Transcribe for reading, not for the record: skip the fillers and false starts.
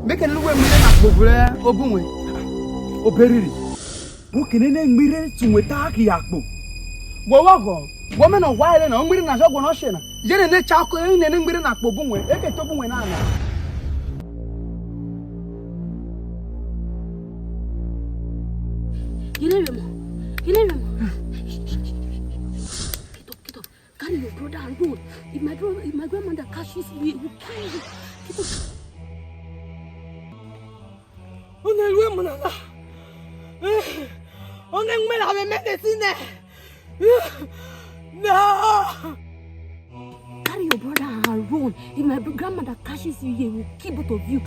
Make a little women Obunwe. Ohwerivwi. Who can name mirror to Wetaki Yakbo? Wowago, woman of wild and Umrin as Ogonoshena. Jen and Chaco and Umrin Akbobunwe, Eketobuenana. Get up. Carry your brother and road. If my grandmother catches me, will carry you. Get up. No! Carry your brother and run. If my grandmother catches you, he will kill both of you.